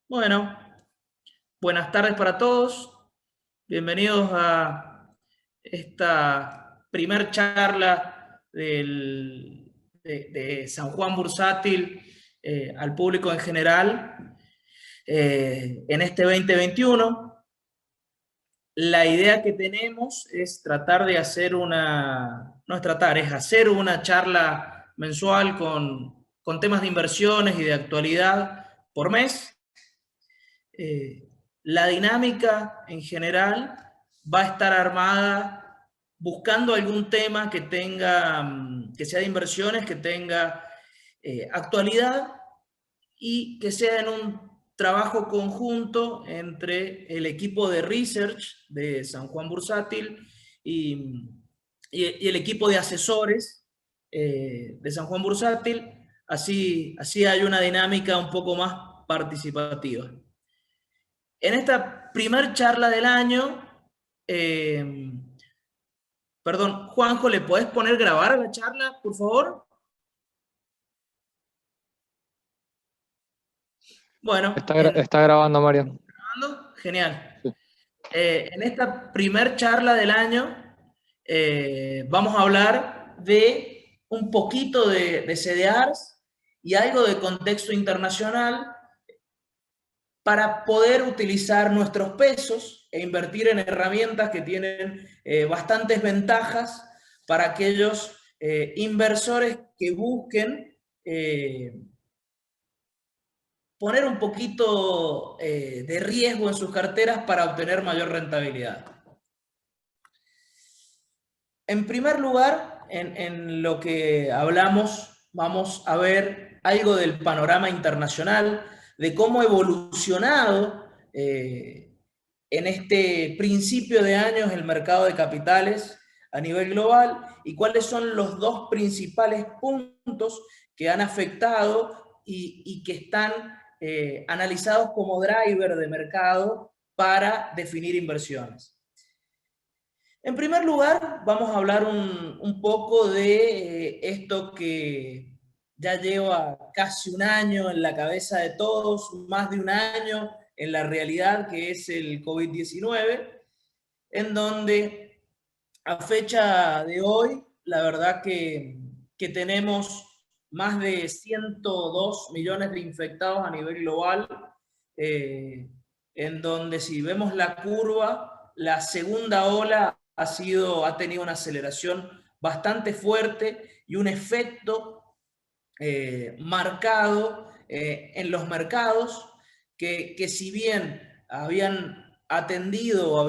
Bueno, buenas tardes para todos. Bienvenidos a esta primer charla de San Juan Bursátil al público en general en este 2021. La idea que tenemos es tratar de hacer no es tratar, es hacer una charla mensual con temas de inversiones y de actualidad por mes. La dinámica en general va a estar armada buscando algún tema que que sea de inversiones, que tenga actualidad y que sea en un trabajo conjunto entre el equipo de research de San Juan Bursátil y el equipo de asesores de San Juan Bursátil. Así hay una dinámica un poco más participativa. En esta primer charla del año, eh, perdón, Juanjo, ¿le podés poner grabar a la charla, por favor? Bueno, Está grabando, Mario. genial. Sí. En esta primer charla del año vamos a hablar de un poquito de CDRs y algo de contexto internacional para poder utilizar nuestros pesos e invertir en herramientas que tienen bastantes ventajas para aquellos inversores que busquen poner un poquito de riesgo en sus carteras para obtener mayor rentabilidad. En primer lugar, en lo que hablamos, vamos a ver algo del panorama internacional, de cómo ha evolucionado en este principio de años el mercado de capitales a nivel global y cuáles son los dos principales puntos que han afectado y que están analizados como driver de mercado para definir inversiones. En primer lugar, vamos a hablar un poco de esto que ya lleva casi un año en la cabeza de todos, más de un año en la realidad, que es el COVID-19, en donde a fecha de hoy, la verdad que tenemos más de 102 millones de infectados a nivel global, en donde si vemos la curva, la segunda ola ha tenido una aceleración bastante fuerte y un efecto marcado en los mercados que si bien habían atendido o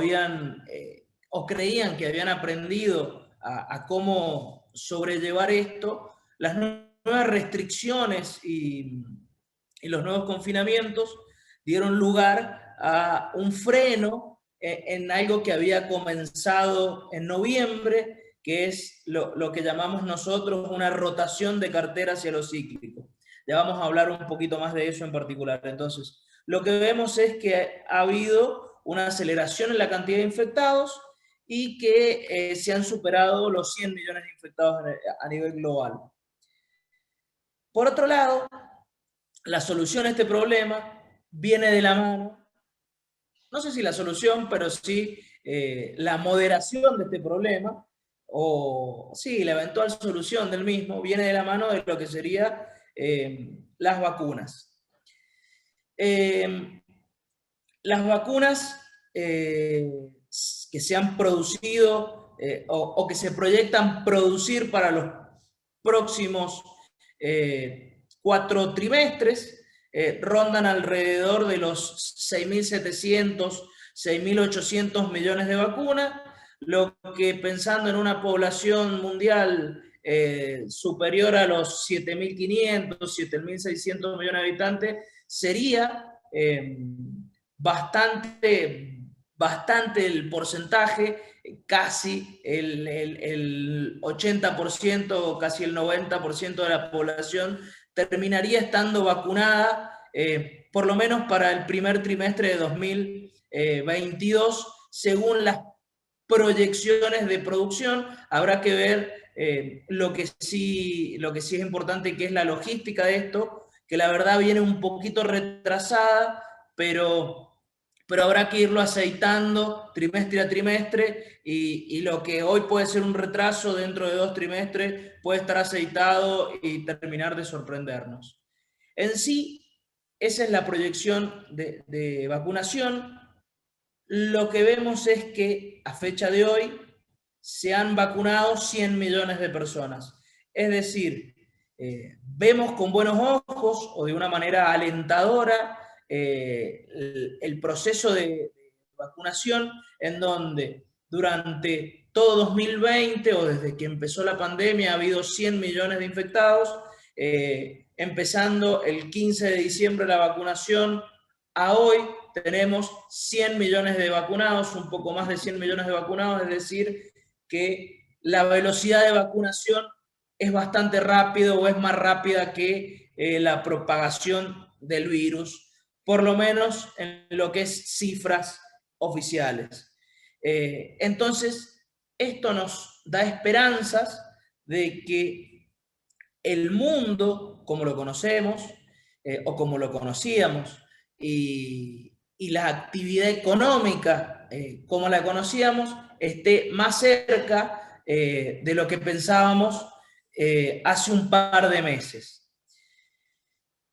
creían que habían aprendido a cómo sobrellevar esto, las nuevas restricciones y los nuevos confinamientos dieron lugar a un freno en algo que había comenzado en noviembre, que es lo que llamamos nosotros una rotación de cartera hacia lo cíclico. Ya vamos a hablar un poquito más de eso en particular. Entonces, lo que vemos es que ha habido una aceleración en la cantidad de infectados y que se han superado los 100 millones de infectados a nivel global. Por otro lado, la solución a este problema viene de la mano, no sé si la solución, pero sí la moderación de este problema, o sí, la eventual solución del mismo, viene de la mano de lo que serían las vacunas. Las vacunas que se han producido o que se proyectan producir para los próximos 4 trimestres rondan alrededor de los 6.700, 6.800 millones de vacunas, lo que pensando en una población mundial superior a los 7.500, 7.600 millones de habitantes, sería bastante el porcentaje, casi el 80%, casi el 90% de la población terminaría estando vacunada, por lo menos para el primer trimestre de 2022, según las proyecciones de producción. Habrá que ver lo que sí es importante, que es la logística de esto, que la verdad viene un poquito retrasada pero habrá que irlo aceitando trimestre a trimestre y lo que hoy puede ser un retraso dentro de 2 trimestres puede estar aceitado y terminar de sorprendernos. En sí, esa es la proyección de vacunación. Lo que vemos es que a fecha de hoy se han vacunado 100 millones de personas. Es decir, vemos con buenos ojos o de una manera alentadora el proceso de vacunación en donde durante todo 2020 o desde que empezó la pandemia ha habido 100 millones de infectados, empezando el 15 de diciembre la vacunación, a hoy tenemos 100 millones de vacunados, un poco más de 100 millones de vacunados, es decir, que la velocidad de vacunación es bastante rápida o es más rápida que la propagación del virus, por lo menos en lo que es cifras oficiales. Entonces, esto nos da esperanzas de que el mundo, como lo conocemos o como lo conocíamos, y la actividad económica, como la conocíamos, esté más cerca de lo que pensábamos hace un par de meses.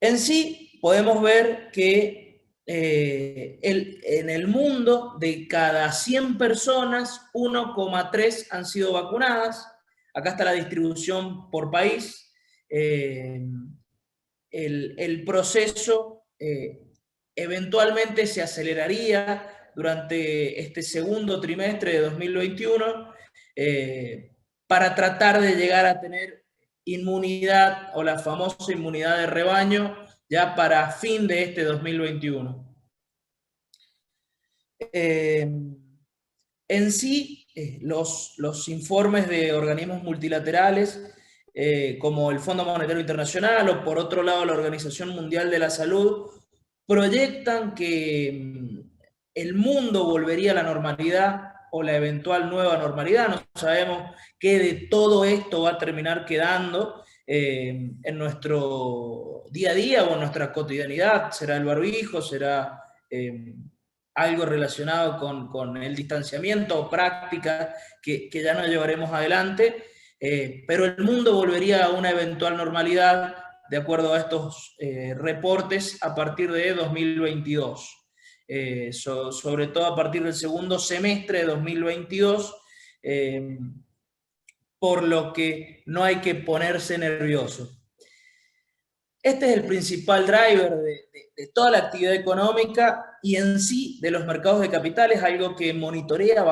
En sí, podemos ver que en el mundo, de cada 100 personas, 1,3 han sido vacunadas. Acá está la distribución por país. El proceso eventualmente se aceleraría durante este segundo trimestre de 2021 para tratar de llegar a tener inmunidad o la famosa inmunidad de rebaño ya para fin de este 2021. En sí, los informes de organismos multilaterales como el Fondo Monetario Internacional o por otro lado la Organización Mundial de la Salud proyectan que el mundo volvería a la normalidad o la eventual nueva normalidad. No sabemos qué de todo esto va a terminar quedando en nuestro día a día o en nuestra cotidianidad. ¿Será el barbijo? ¿Será algo relacionado con el distanciamiento o práctica que ya no llevaremos adelante? Pero el mundo volvería a una eventual normalidad de acuerdo a estos reportes a partir de 2022. Sobre todo a partir del segundo semestre de 2022, por lo que no hay que ponerse nervioso. Este es el principal driver de toda la actividad económica y en sí de los mercados de capitales, algo que monitorea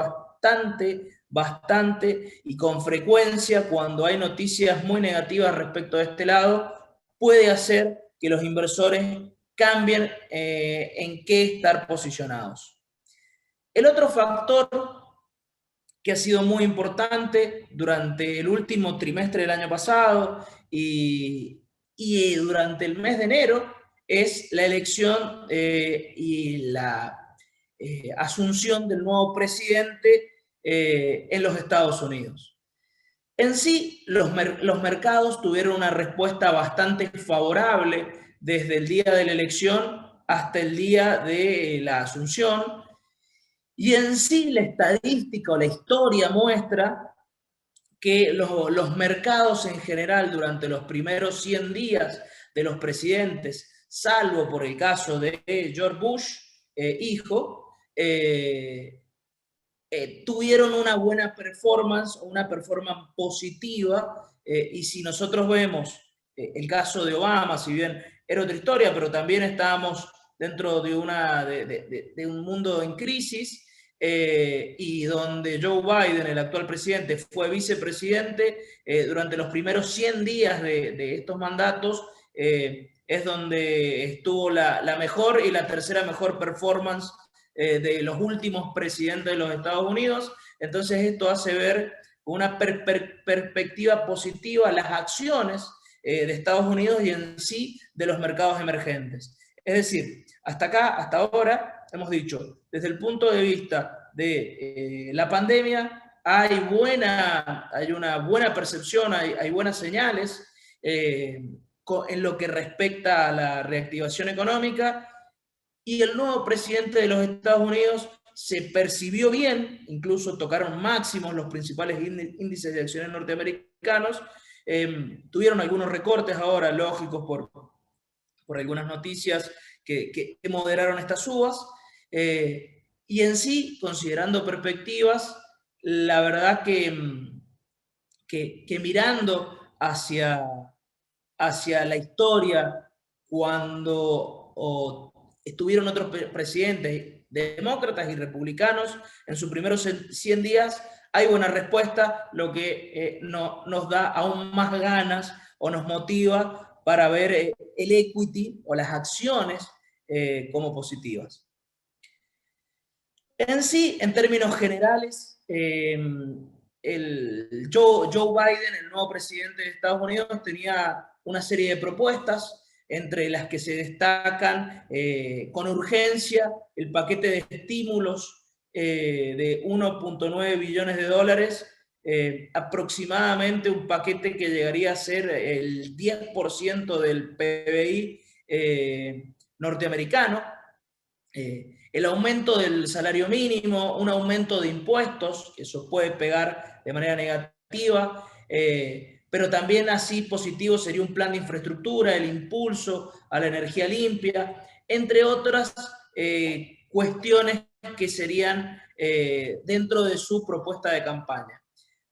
bastante y con frecuencia cuando hay noticias muy negativas respecto a este lado, puede hacer que los inversores cambien en qué estar posicionados. El otro factor que ha sido muy importante durante el último trimestre del año pasado y durante el mes de enero es la elección y la asunción del nuevo presidente en los Estados Unidos. En sí, los mercados tuvieron una respuesta bastante favorable desde el día de la elección hasta el día de la asunción. Y en sí, la estadística o la historia muestra que los mercados en general durante los primeros 100 días de los presidentes, salvo por el caso de George Bush, hijo, tuvieron una buena performance, una performance positiva, y si nosotros vemos el caso de Obama, si bien era otra historia, pero también estábamos dentro de un mundo en crisis, y donde Joe Biden, el actual presidente, fue vicepresidente, durante los primeros 100 días de estos mandatos, es donde estuvo la mejor y la tercera mejor performance de los últimos presidentes de los Estados Unidos. Entonces esto hace ver una perspectiva positiva las acciones de Estados Unidos y en sí de los mercados emergentes. Es decir, hasta acá, hasta ahora, hemos dicho, desde el punto de vista de la pandemia, hay una buena percepción, hay buenas señales en lo que respecta a la reactivación económica, y el nuevo presidente de los Estados Unidos se percibió bien, incluso tocaron máximos los principales índices de acciones norteamericanos, tuvieron algunos recortes ahora, lógicos, por algunas noticias que moderaron estas subas, y en sí, considerando perspectivas, la verdad que mirando hacia la historia, cuando estuvieron otros presidentes demócratas y republicanos en sus primeros 100 días, hay buena respuesta, lo que nos da aún más ganas o nos motiva para ver el equity o las acciones como positivas. En sí, en términos generales, Joe Biden, el nuevo presidente de Estados Unidos, tenía una serie de propuestas, entre las que se destacan con urgencia el paquete de estímulos de 1.9 billones de dólares, aproximadamente un paquete que llegaría a ser el 10% del PBI norteamericano. El aumento del salario mínimo, un aumento de impuestos, que eso puede pegar de manera negativa, pero también así positivo sería un plan de infraestructura, el impulso a la energía limpia, entre otras cuestiones que serían dentro de su propuesta de campaña.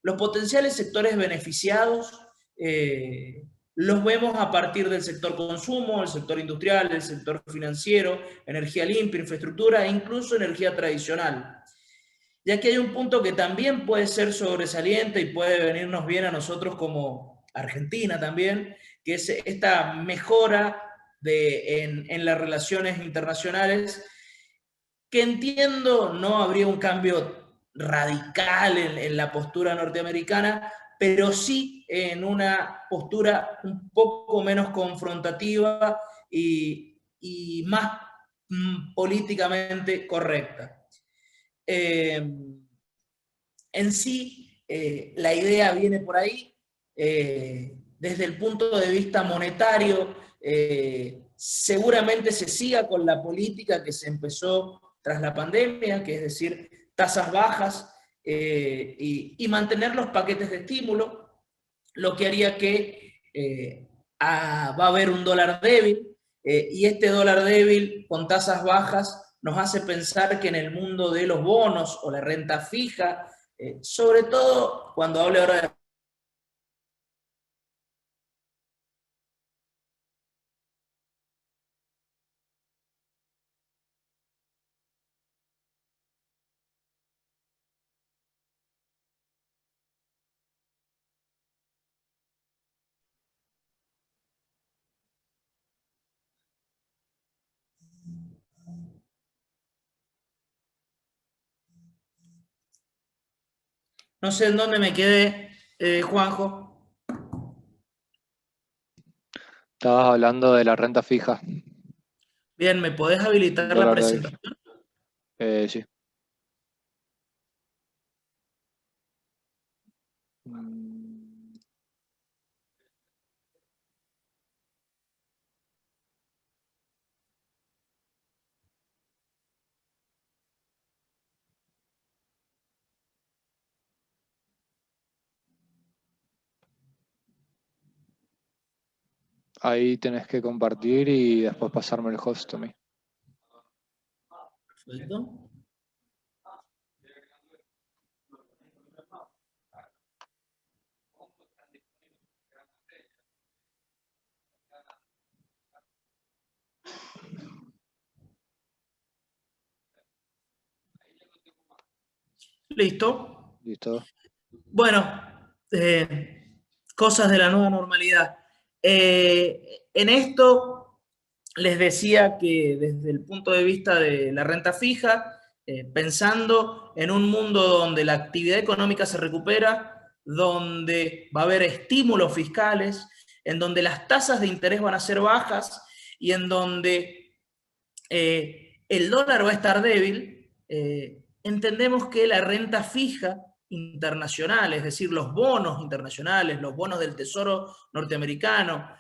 Los potenciales sectores beneficiados los vemos a partir del sector consumo, el sector industrial, el sector financiero, energía limpia, infraestructura e incluso energía tradicional. Ya que hay un punto que también puede ser sobresaliente y puede venirnos bien a nosotros como Argentina también, que es esta mejora en las relaciones internacionales, que entiendo no habría un cambio radical en la postura norteamericana, pero sí en una postura un poco menos confrontativa y más políticamente correcta. En sí, la idea viene por ahí. Desde el punto de vista monetario, seguramente se siga con la política que se empezó tras la pandemia, que es decir, tasas bajas y mantener los paquetes de estímulo, lo que haría que va a haber un dólar débil, y este dólar débil con tasas bajas nos hace pensar que en el mundo de los bonos o la renta fija, sobre todo cuando hable ahora de... No sé en dónde me quedé, Juanjo. Estabas hablando de la renta fija. Bien, ¿me podés habilitar la presentación? Sí. Ahí tenés que compartir y después pasarme el host a mí. Perfecto. ¿Listo? ¿Listo? Bueno, cosas de la nueva normalidad. En esto les decía que desde el punto de vista de la renta fija, pensando en un mundo donde la actividad económica se recupera, donde va a haber estímulos fiscales, en donde las tasas de interés van a ser bajas y en donde el dólar va a estar débil, entendemos que la renta fija internacional, es decir, los bonos internacionales, los bonos del Tesoro norteamericano,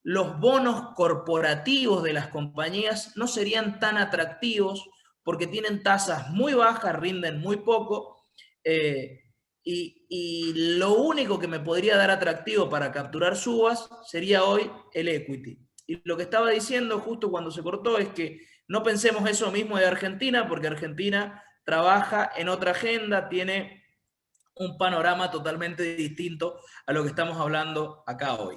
los bonos corporativos de las compañías no serían tan atractivos porque tienen tasas muy bajas, rinden muy poco, y lo único que me podría dar atractivo para capturar subas sería hoy el equity. Y lo que estaba diciendo justo cuando se cortó es que no pensemos eso mismo de Argentina, porque Argentina trabaja en otra agenda, tiene un panorama totalmente distinto a lo que estamos hablando acá hoy.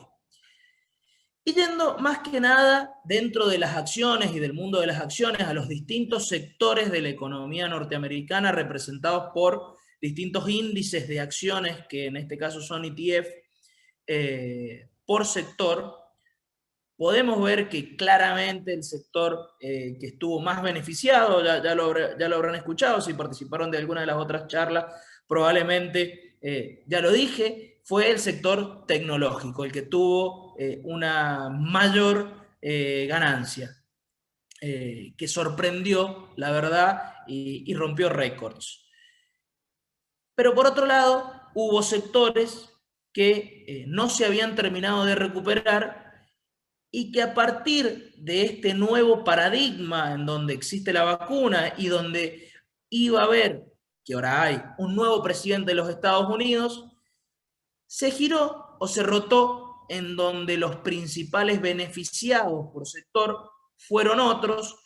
Y yendo más que nada dentro de las acciones y del mundo de las acciones a los distintos sectores de la economía norteamericana representados por distintos índices de acciones, que en este caso son ETF, por sector, podemos ver que claramente el sector que estuvo más beneficiado, ya lo habrán escuchado, si participaron de alguna de las otras charlas, probablemente ya lo dije, fue el sector tecnológico, el que tuvo una mayor ganancia, que sorprendió, la verdad, y rompió récords. Pero por otro lado, hubo sectores que no se habían terminado de recuperar y que a partir de este nuevo paradigma en donde existe la vacuna y donde iba a haber, que ahora hay, un nuevo presidente de los Estados Unidos, se giró o se rotó en donde los principales beneficiados por sector fueron otros,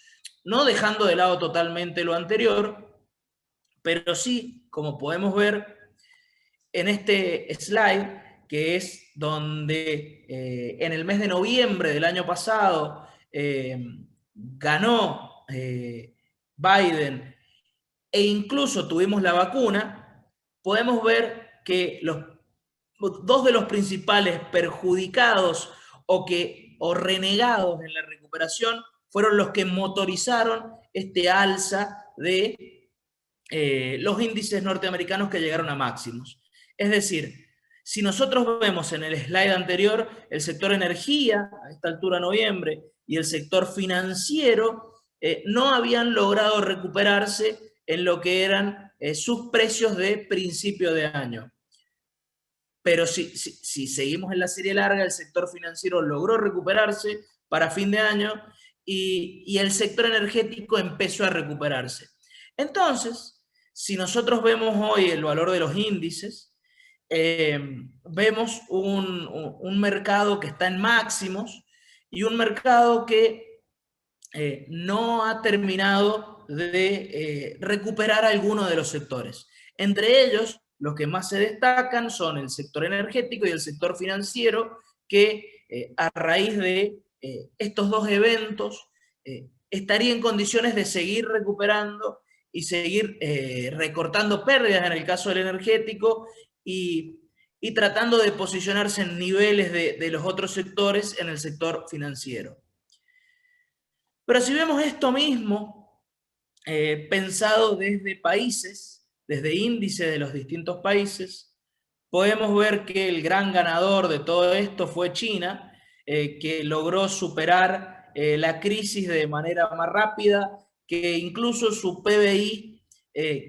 no dejando de lado totalmente lo anterior, pero sí, como podemos ver en este slide, que es donde en el mes de noviembre del año pasado ganó Biden e incluso tuvimos la vacuna, podemos ver que dos de los principales perjudicados o renegados en la recuperación fueron los que motorizaron este alza de los índices norteamericanos que llegaron a máximos. Es decir, si nosotros vemos en el slide anterior el sector energía, a esta altura noviembre, y el sector financiero, no habían logrado recuperarse en lo que eran sus precios de principio de año. Pero si seguimos en la serie larga, el sector financiero logró recuperarse para fin de año y el sector energético empezó a recuperarse. Entonces, si nosotros vemos hoy el valor de los índices, vemos un mercado que está en máximos y un mercado que no ha terminado de recuperar alguno de los sectores. Entre ellos, los que más se destacan son el sector energético y el sector financiero, que a raíz de estos dos eventos estaría en condiciones de seguir recuperando y seguir recortando pérdidas en el caso del energético y tratando de posicionarse en niveles de los otros sectores en el sector financiero. Pero si vemos esto mismo, pensado desde países, desde índices de los distintos países, podemos ver que el gran ganador de todo esto fue China, que logró superar la crisis de manera más rápida, que incluso su PBI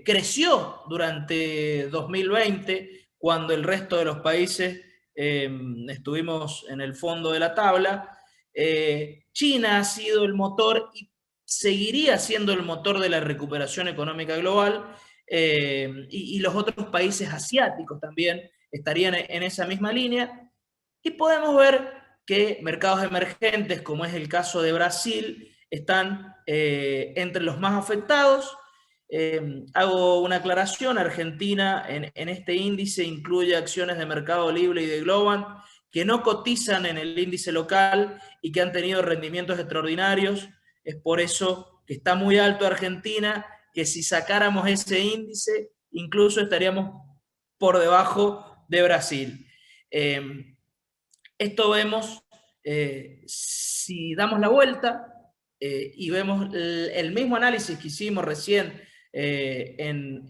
creció durante 2020, cuando el resto de los países estuvimos en el fondo de la tabla. China ha sido el motor y seguiría siendo el motor de la recuperación económica global, y los otros países asiáticos también estarían en esa misma línea, y podemos ver que mercados emergentes, como es el caso de Brasil, están entre los más afectados. Hago una aclaración: Argentina en este índice incluye acciones de Mercado Libre y de Globant, que no cotizan en el índice local y que han tenido rendimientos extraordinarios. Es por eso que está muy alto Argentina, que si sacáramos ese índice, incluso estaríamos por debajo de Brasil. Esto vemos, si damos la vuelta y vemos el mismo análisis que hicimos recién en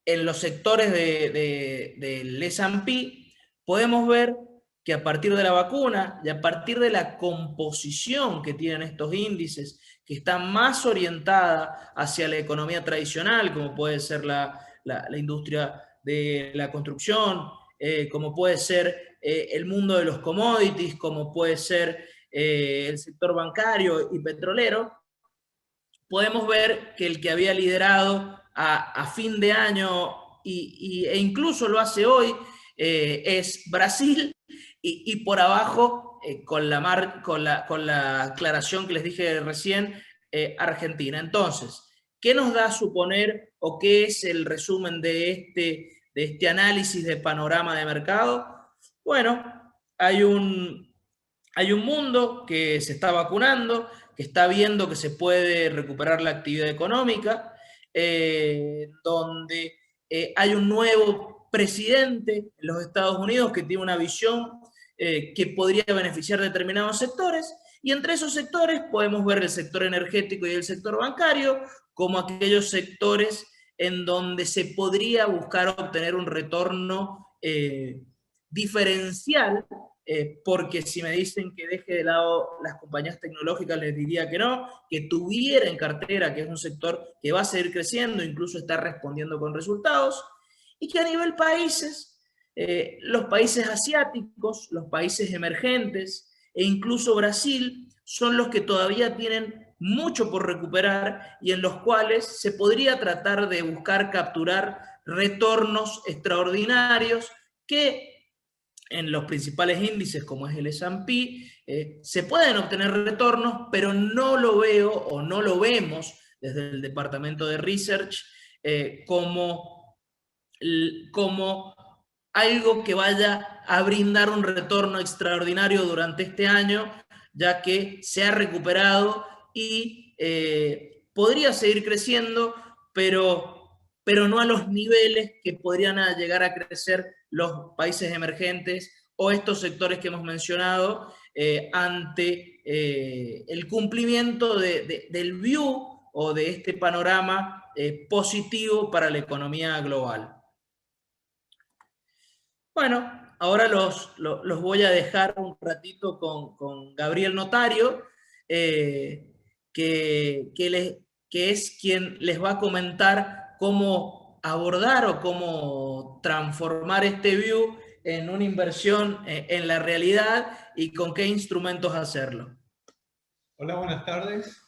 los sectores del S&P, podemos ver que a partir de la vacuna y a partir de la composición que tienen estos índices, que está más orientada hacia la economía tradicional, como puede ser la industria de la construcción, como puede ser el mundo de los commodities, como puede ser el sector bancario y petrolero, podemos ver que el que había liderado a fin de año e incluso lo hace hoy es Brasil, y por abajo, con la aclaración que les dije recién, Argentina. Entonces, ¿qué nos da a suponer o qué es el resumen de este análisis de panorama de mercado? Bueno, hay un mundo que se está vacunando, que está viendo que se puede recuperar la actividad económica, donde hay un nuevo presidente en los Estados Unidos que tiene una visión que podría beneficiar determinados sectores, y entre esos sectores podemos ver el sector energético y el sector bancario como aquellos sectores en donde se podría buscar obtener un retorno diferencial, porque si me dicen que deje de lado las compañías tecnológicas, les diría que no, que tuviera en cartera, que es un sector que va a seguir creciendo, incluso está respondiendo con resultados, y que a nivel países, los países asiáticos, los países emergentes, e incluso Brasil, son los que todavía tienen mucho por recuperar y en los cuales se podría tratar de buscar capturar retornos extraordinarios que en los principales índices, como es el S&P, se pueden obtener retornos, pero no lo veo o no lo vemos desde el departamento de Research como algo que vaya a brindar un retorno extraordinario durante este año, ya que se ha recuperado y podría seguir creciendo, pero no a los niveles que podrían llegar a crecer los países emergentes o estos sectores que hemos mencionado ante el cumplimiento del view o de este panorama positivo para la economía global. Bueno, ahora los voy a dejar un ratito con Gabriel Notario, que es quien les va a comentar cómo abordar o cómo transformar este view en una inversión en la realidad y con qué instrumentos hacerlo. Hola, buenas tardes.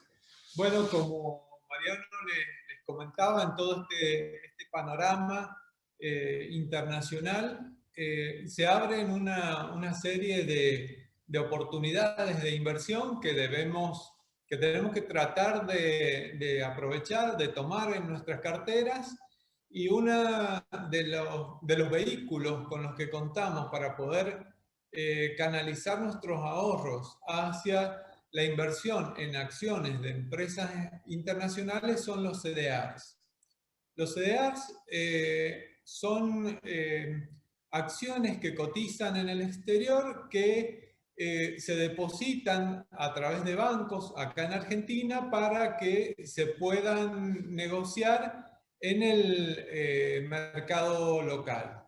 Bueno, como Mariano les comentaba, en todo este panorama internacional, se abren una serie de oportunidades de inversión que tenemos que tratar de aprovechar, de tomar en nuestras carteras, y uno de los vehículos con los que contamos para poder canalizar nuestros ahorros hacia la inversión en acciones de empresas internacionales son los CDRs. Los CDRs son acciones que cotizan en el exterior, que se depositan a través de bancos acá en Argentina para que se puedan negociar en el mercado local.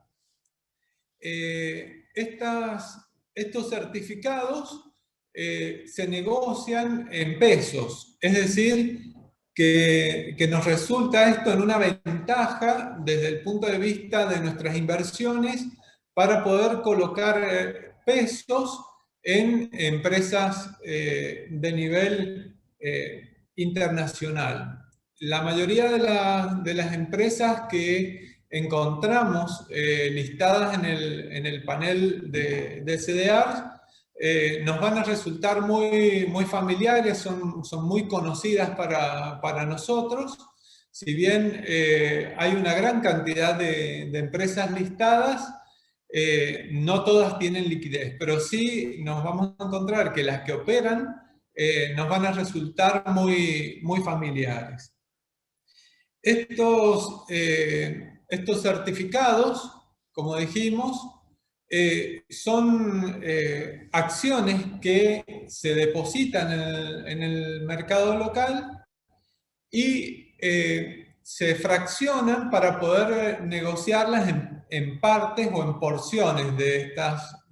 Estos certificados se negocian en pesos, es decir, que nos resulta esto en una ventaja desde el punto de vista de nuestras inversiones para poder colocar pesos en empresas de nivel internacional. La mayoría de las empresas que encontramos listadas en el panel de CDR nos van a resultar muy familiares, son muy conocidas para nosotros. Si bien hay una gran cantidad de empresas listadas, no todas tienen liquidez, pero sí nos vamos a encontrar que las que operan nos van a resultar muy familiares. Estos certificados, como dijimos, son acciones que se depositan en el mercado local y se fraccionan para poder negociarlas en partes o en porciones de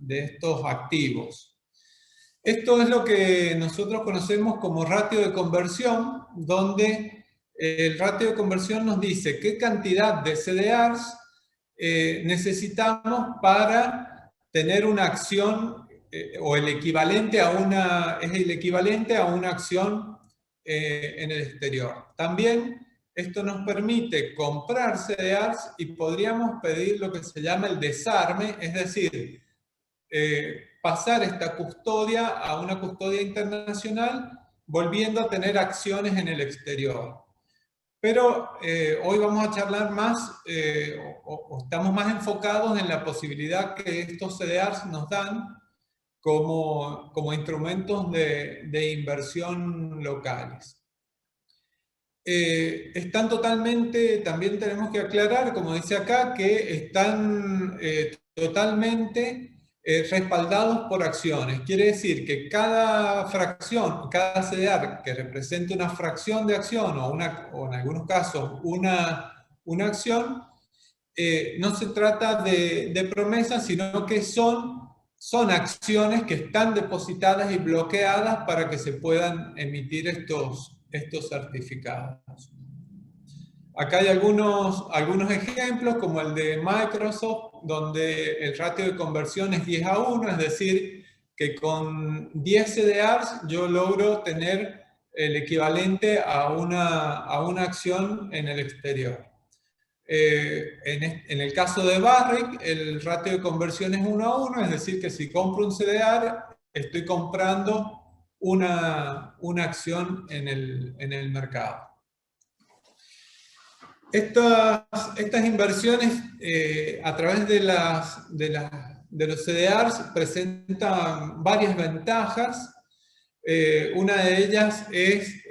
estos activos. Esto es lo que nosotros conocemos como ratio de conversión, donde el ratio de conversión nos dice qué cantidad de CDRs necesitamos para tener una acción o el equivalente a es el equivalente a una acción en el exterior. También esto nos permite comprar CDRs y podríamos pedir lo que se llama el desarme, es decir, pasar esta custodia a una custodia internacional, volviendo a tener acciones en el exterior. Pero hoy vamos a charlar más, o estamos más enfocados en la posibilidad que estos CDRs nos dan como instrumentos de inversión locales. Están totalmente, también tenemos que aclarar, como dice acá, que están totalmente respaldados por acciones. Quiere decir que cada fracción, cada CDR que represente una fracción de acción o en algunos casos una acción, no se trata de promesas, sino que son acciones que están depositadas y bloqueadas para que se puedan emitir estos certificados. Acá hay algunos ejemplos, como el de Microsoft, donde el ratio de conversión es 10:1, es decir, que con 10 CDRs yo logro tener el equivalente a una acción en el exterior. En el caso de Barrick, el ratio de conversión es 1:1, es decir, que si compro un CDR, estoy comprando una acción en el mercado. Estas inversiones a través de los CDRs presentan varias ventajas. Una de ellas es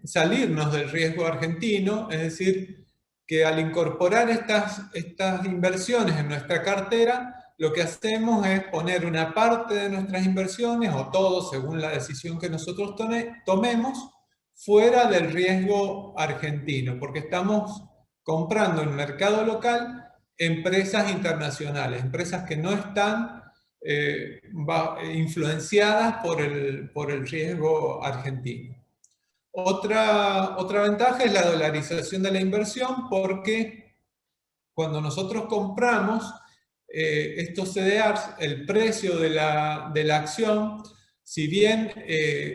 salirnos del riesgo argentino, es decir, que al incorporar estas inversiones en nuestra cartera, lo que hacemos es poner una parte de nuestras inversiones, o todo según la decisión que nosotros tomemos, fuera del riesgo argentino, porque estamos comprando en mercado local empresas internacionales, empresas que no están influenciadas por el riesgo argentino. Otra ventaja es la dolarización de la inversión, porque cuando nosotros compramos estos CDRs, el precio de la acción, si bien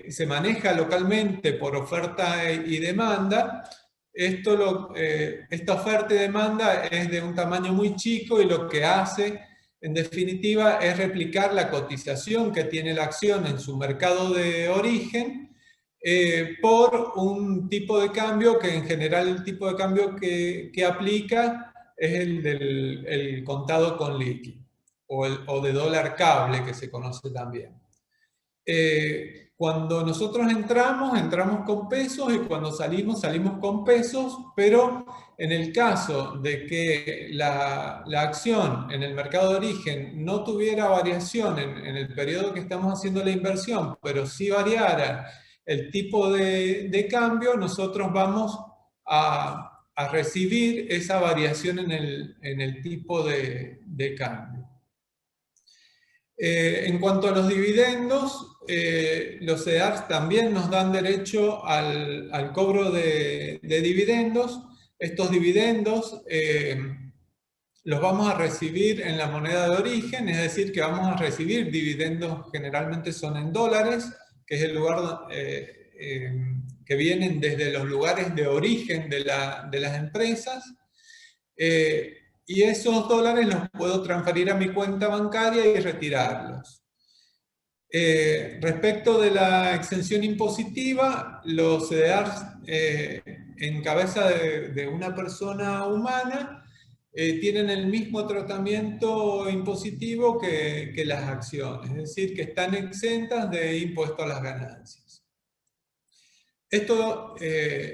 se maneja localmente por oferta y demanda, esta oferta y demanda es de un tamaño muy chico, y lo que hace, en definitiva, es replicar la cotización que tiene la acción en su mercado de origen por un tipo de cambio que, en general, el tipo de cambio que aplica es el del contado con liqui, o de dólar cable, que se conoce también. Cuando nosotros entramos con pesos, y cuando salimos con pesos, pero en el caso de que la acción en el mercado de origen no tuviera variación en el periodo que estamos haciendo la inversión, pero sí variara el tipo de cambio, nosotros vamos a recibir esa variación en el tipo de cambio. En cuanto a los dividendos, los CDRs también nos dan derecho al cobro de dividendos. Estos dividendos los vamos a recibir en la moneda de origen, es decir, que vamos a recibir dividendos, generalmente son en dólares, que es el lugar que vienen desde los lugares de origen de las empresas. Y esos dólares los puedo transferir a mi cuenta bancaria y retirarlos. Respecto de la exención impositiva, los CDRs en cabeza de una persona humana tienen el mismo tratamiento impositivo que las acciones, es decir, que están exentas de impuesto a las ganancias.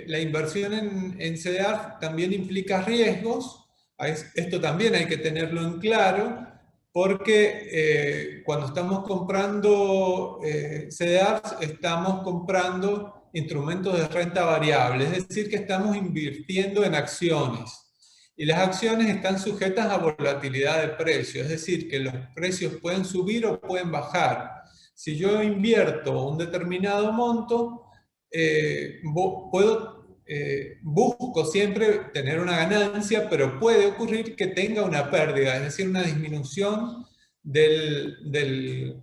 La inversión en CDR también implica riesgos. Esto también hay que tenerlo en claro, porque cuando estamos comprando CDRs, estamos comprando instrumentos de renta variable, es decir, que estamos invirtiendo en acciones. Y las acciones están sujetas a volatilidad de precios, es decir, que los precios pueden subir o pueden bajar. Si yo invierto un determinado monto, busco siempre tener una ganancia, pero puede ocurrir que tenga una pérdida, es decir, una disminución del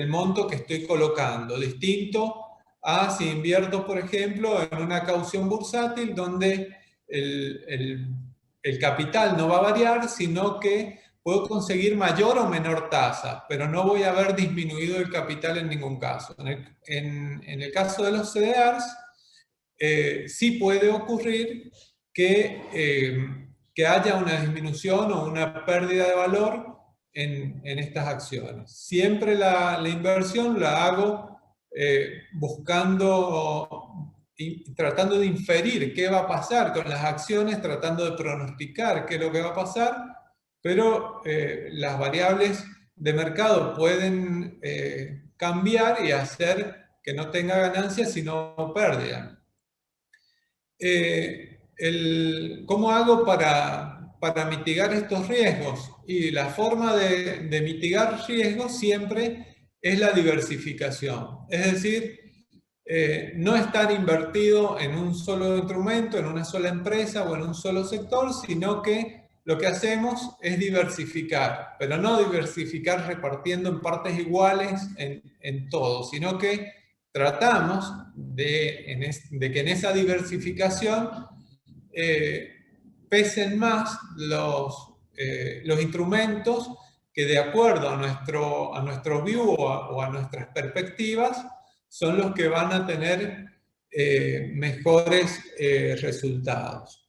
monto que estoy colocando, distinto a si invierto, por ejemplo, en una caución bursátil donde el capital no va a variar, sino que puedo conseguir mayor o menor tasa, pero no voy a haber disminuido el capital en ningún caso. En el caso de los CDRs, sí puede ocurrir que haya una disminución o una pérdida de valor en estas acciones. Siempre la inversión la hago buscando y tratando de inferir qué va a pasar con las acciones, tratando de pronosticar qué es lo que va a pasar, pero las variables de mercado pueden cambiar y hacer que no tenga ganancias sino pérdida. ¿Cómo hago para mitigar estos riesgos? Y la forma de mitigar riesgos siempre es la diversificación. Es decir, no estar invertido en un solo instrumento, en una sola empresa o en un solo sector, sino que lo que hacemos es diversificar, pero no diversificar repartiendo en partes iguales en todo, sino que tratamos de que en esa diversificación pesen más los instrumentos que de acuerdo a nuestro view o a nuestras perspectivas son los que van a tener mejores resultados.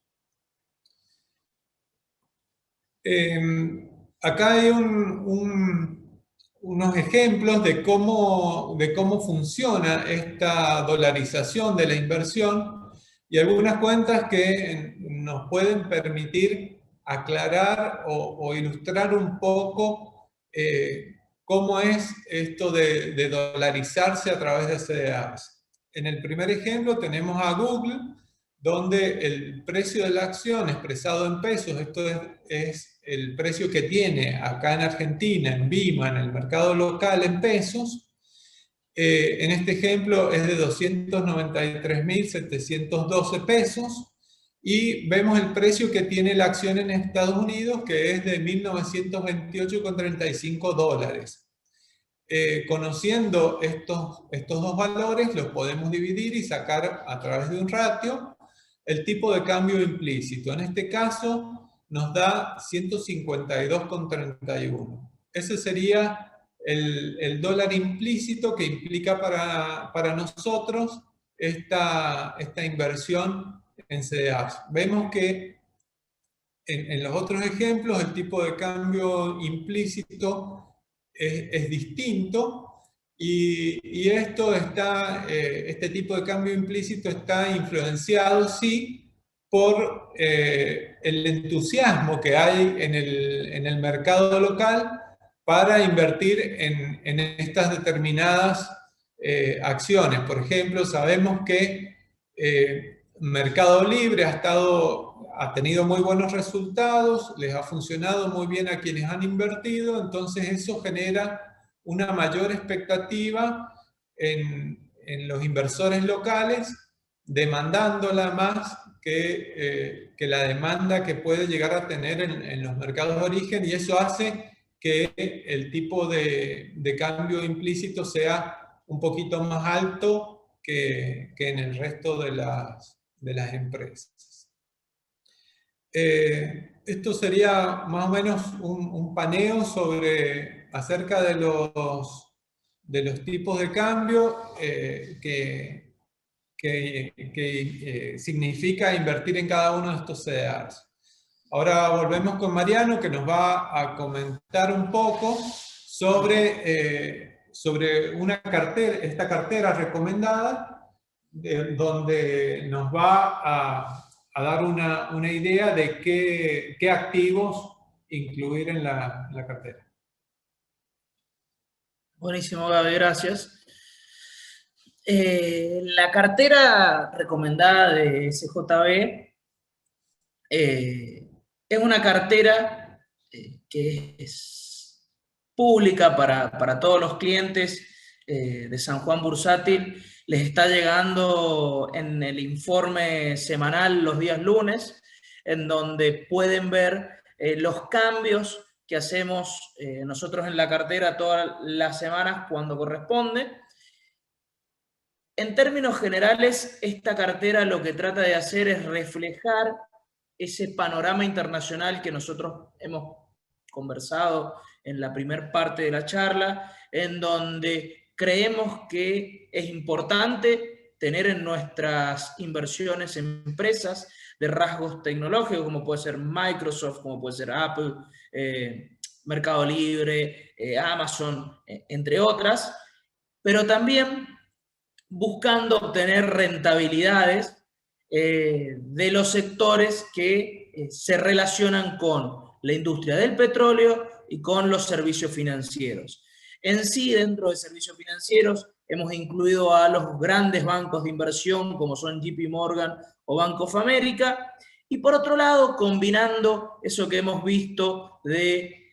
Acá hay unos ejemplos de cómo funciona esta dolarización de la inversión y algunas cuentas que nos pueden permitir aclarar o ilustrar un poco cómo es esto de dolarizarse a través de CDRs. En el primer ejemplo tenemos a Google, donde el precio de la acción expresado en pesos, esto es el precio que tiene acá en Argentina, en BIMA, en el mercado local en pesos. En este ejemplo es de 293.712 pesos y vemos el precio que tiene la acción en Estados Unidos, que es de 1.928,35 dólares. Conociendo estos dos valores, los podemos dividir y sacar a través de un ratio el tipo de cambio implícito. En este caso nos da 152,31. Ese sería el dólar implícito que implica para nosotros esta inversión en CDRs. Vemos que en los otros ejemplos el tipo de cambio implícito es distinto y este tipo de cambio implícito está influenciado, sí, por el entusiasmo que hay en el mercado local para invertir en estas determinadas acciones. Por ejemplo, sabemos que Mercado Libre ha tenido muy buenos resultados, les ha funcionado muy bien a quienes han invertido, entonces eso genera una mayor expectativa en los inversores locales, demandándola más que la demanda que puede llegar a tener en los mercados de origen, y eso hace que el tipo de cambio implícito sea un poquito más alto que en el resto de las empresas. Esto sería más o menos un paneo acerca de los tipos de cambio que significa invertir en cada uno de estos CDRs. Ahora volvemos con Mariano, que nos va a comentar un poco sobre esta cartera recomendada, donde nos va a dar una idea de qué activos incluir en la cartera. Buenísimo, Gaby, gracias. La cartera recomendada de CJB es una cartera que es pública para todos los clientes de San Juan Bursátil. Les está llegando en el informe semanal los días lunes, en donde pueden ver los cambios que hacemos nosotros en la cartera todas las semanas cuando corresponde. En términos generales, esta cartera lo que trata de hacer es reflejar ese panorama internacional que nosotros hemos conversado en la primera parte de la charla, en donde creemos que es importante tener en nuestras inversiones empresas de rasgos tecnológicos, como puede ser Microsoft, como puede ser Apple, Mercado Libre, Amazon, entre otras, pero también buscando obtener rentabilidades de los sectores que se relacionan con la industria del petróleo y con los servicios financieros. En sí, dentro de servicios financieros, hemos incluido a los grandes bancos de inversión como son JP Morgan o Bank of America, y por otro lado, combinando eso que hemos visto de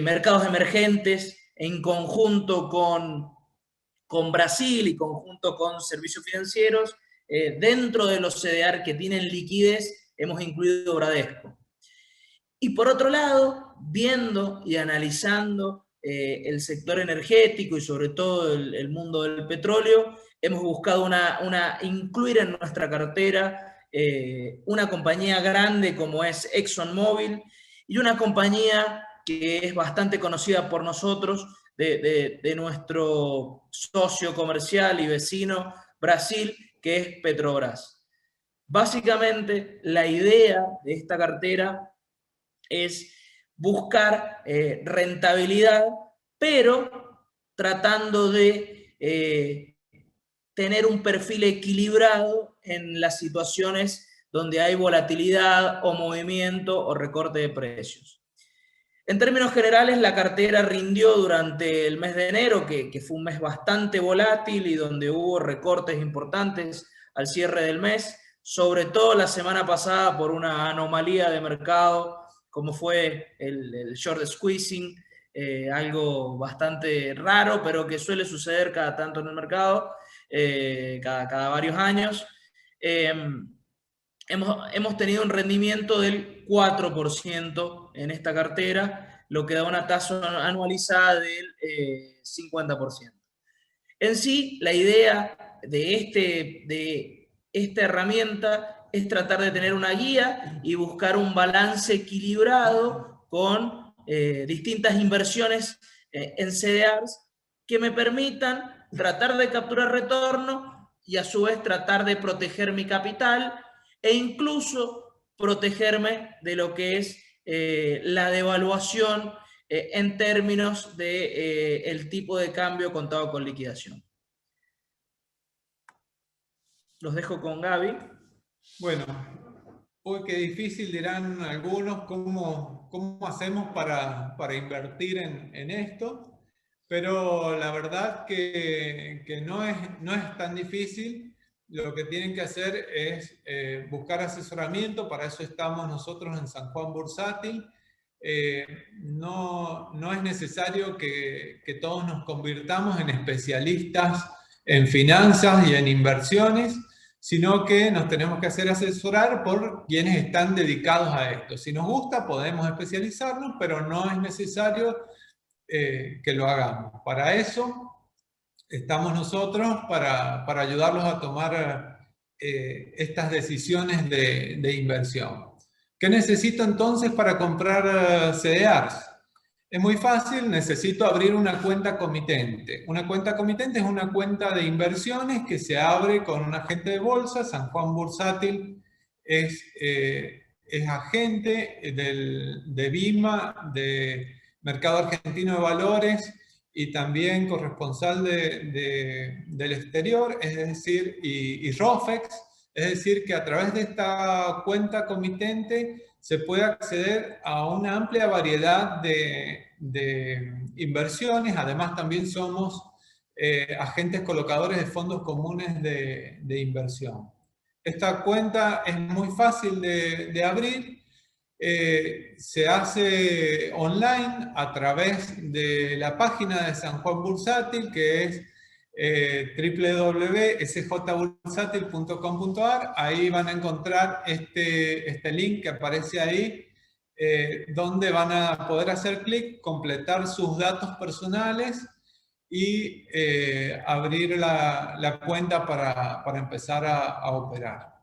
mercados emergentes en conjunto con Brasil y conjunto con servicios financieros, dentro de los CDR que tienen liquidez, hemos incluido Bradesco. Y por otro lado, viendo y analizando el sector energético y sobre todo el mundo del petróleo, hemos buscado incluir en nuestra cartera una compañía grande como es ExxonMobil y una compañía que es bastante conocida por nosotros, de nuestro socio comercial y vecino Brasil, que es Petrobras. Básicamente, la idea de esta cartera es buscar rentabilidad, pero tratando de tener un perfil equilibrado en las situaciones donde hay volatilidad o movimiento o recorte de precios. En términos generales, la cartera rindió durante el mes de enero, que fue un mes bastante volátil y donde hubo recortes importantes al cierre del mes, sobre todo la semana pasada por una anomalía de mercado, como fue el short squeezing, algo bastante raro, pero que suele suceder cada tanto en el mercado, cada varios años. Hemos tenido un rendimiento del 4% en esta cartera, lo que da una tasa anualizada del 50%. En sí, la idea de esta herramienta es tratar de tener una guía y buscar un balance equilibrado con distintas inversiones en CDRs que me permitan tratar de capturar retorno y a su vez tratar de proteger mi capital e incluso protegerme de lo que es la devaluación en términos de el tipo de cambio contado con liquidación. Los dejo con Gaby. Bueno, uy, qué difícil dirán algunos cómo hacemos para invertir en esto, pero la verdad que no es tan difícil. Lo que tienen que hacer es buscar asesoramiento, para eso estamos nosotros en San Juan Bursátil. No es necesario que todos nos convirtamos en especialistas en finanzas y en inversiones, sino que nos tenemos que hacer asesorar por quienes están dedicados a esto. Si nos gusta, podemos especializarnos, pero no es necesario que lo hagamos. Para eso estamos nosotros, para ayudarlos a tomar estas decisiones de inversión. ¿Qué necesito entonces para comprar CDRs? Es muy fácil, necesito abrir una cuenta comitente. Una cuenta comitente es una cuenta de inversiones que se abre con un agente de bolsa. San Juan Bursátil es agente de BIMA, de Mercado Argentino de Valores, y también corresponsal del exterior, es decir, y ROFEX. Es decir, que a través de esta cuenta comitente se puede acceder a una amplia variedad de inversiones. Además, también somos agentes colocadores de fondos comunes de inversión. Esta cuenta es muy fácil de abrir. Se hace online a través de la página de San Juan Bursátil, que es www.sjbursatil.com.ar. Ahí van a encontrar este link que aparece ahí, donde van a poder hacer clic, completar sus datos personales y abrir la cuenta para empezar a operar.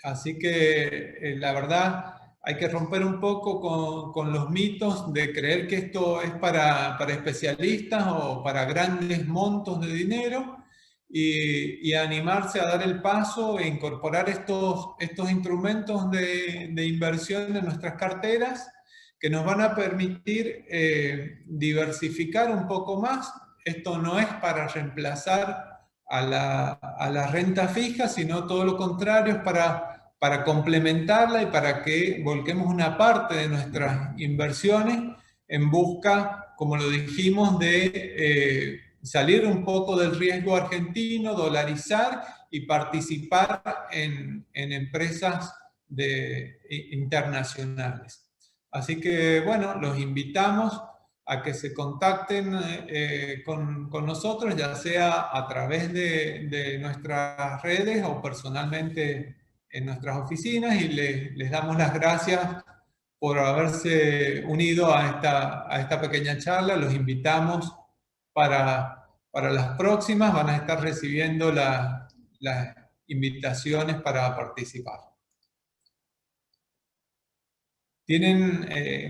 Así que la verdad hay que romper un poco con los mitos de creer que esto es para especialistas o para grandes montos de dinero y animarse a dar el paso e incorporar estos instrumentos de inversión en nuestras carteras que nos van a permitir diversificar un poco más. Esto no es para reemplazar a la renta fija, sino todo lo contrario, es para complementarla y para que volquemos una parte de nuestras inversiones en busca, como lo dijimos, de salir un poco del riesgo argentino, dolarizar y participar en empresas internacionales. Así que, bueno, los invitamos a que se contacten con nosotros, ya sea a través de nuestras redes o personalmente en nuestras oficinas, y les damos las gracias por haberse unido a esta pequeña charla. Los invitamos para las próximas, van a estar recibiendo las invitaciones para participar.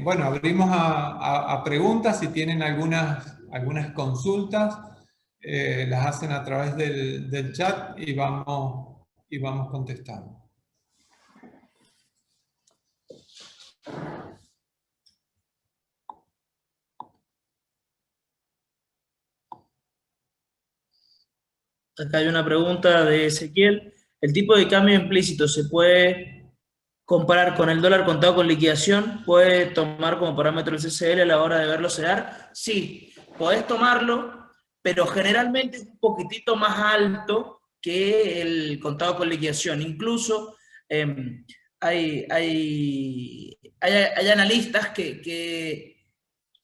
Bueno, abrimos a preguntas. Si tienen algunas consultas, las hacen a través del chat y vamos contestando. Acá hay una pregunta de Ezequiel. ¿El tipo de cambio implícito se puede comparar con el dólar contado con liquidación? ¿Puede tomar como parámetro el CCL a la hora de verlo sedar? Sí, podés tomarlo, pero generalmente es un poquitito más alto que el contado con liquidación. Incluso hay analistas que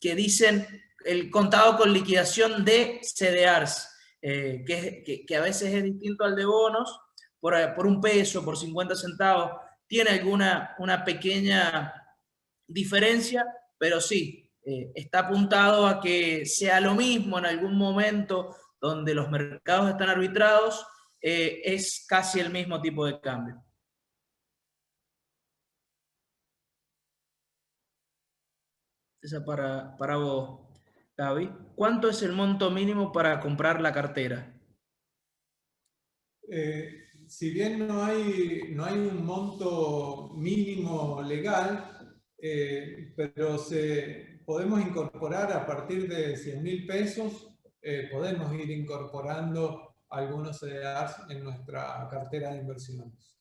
dicen el contado con liquidación de CDRs, que a veces es distinto al de bonos, por un peso, por 50 centavos, tiene una pequeña diferencia, pero sí, está apuntado a que sea lo mismo en algún momento donde los mercados están arbitrados, es casi el mismo tipo de cambio. Esa para vos, Gaby. ¿Cuánto es el monto mínimo para comprar la cartera? Si bien no hay un monto mínimo legal, pero podemos incorporar a partir de 100.000 pesos, podemos ir incorporando algunos CDRs en nuestra cartera de inversiones.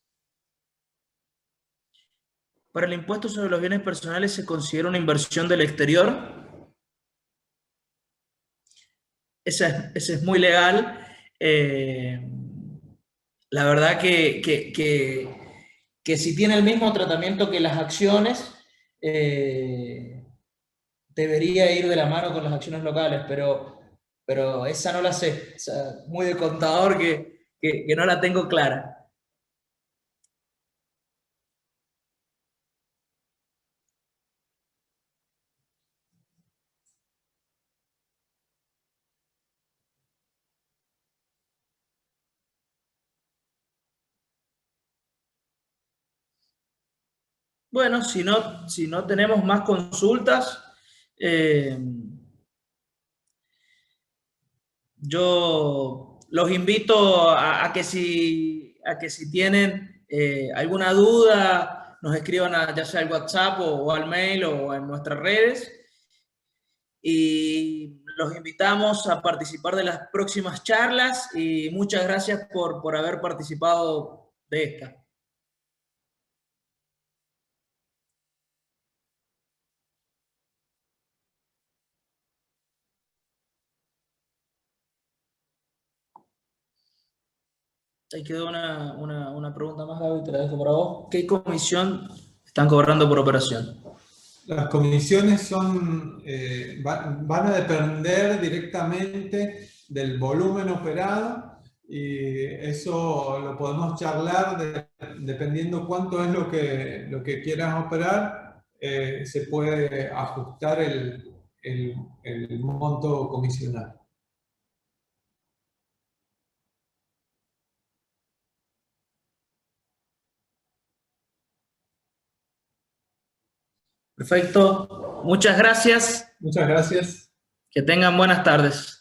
¿Para el impuesto sobre los bienes personales se considera una inversión del exterior? Ese es muy legal. La verdad que si tiene el mismo tratamiento que las acciones, debería ir de la mano con las acciones locales, pero esa no la sé. O sea, muy de contador que no la tengo clara. Bueno, si no tenemos más consultas, yo los invito a que si tienen alguna duda, nos escriban ya sea al WhatsApp o al mail o en nuestras redes. Y los invitamos a participar de las próximas charlas y muchas gracias por haber participado de esta. Ahí quedó una pregunta más, Gaby, te la dejo para vos. ¿Qué comisión están cobrando por operación? Las comisiones van a depender directamente del volumen operado, y eso lo podemos charlar dependiendo cuánto es lo que quieras operar. se puede ajustar el monto comisional. Perfecto. Muchas gracias. Muchas gracias. Que tengan buenas tardes.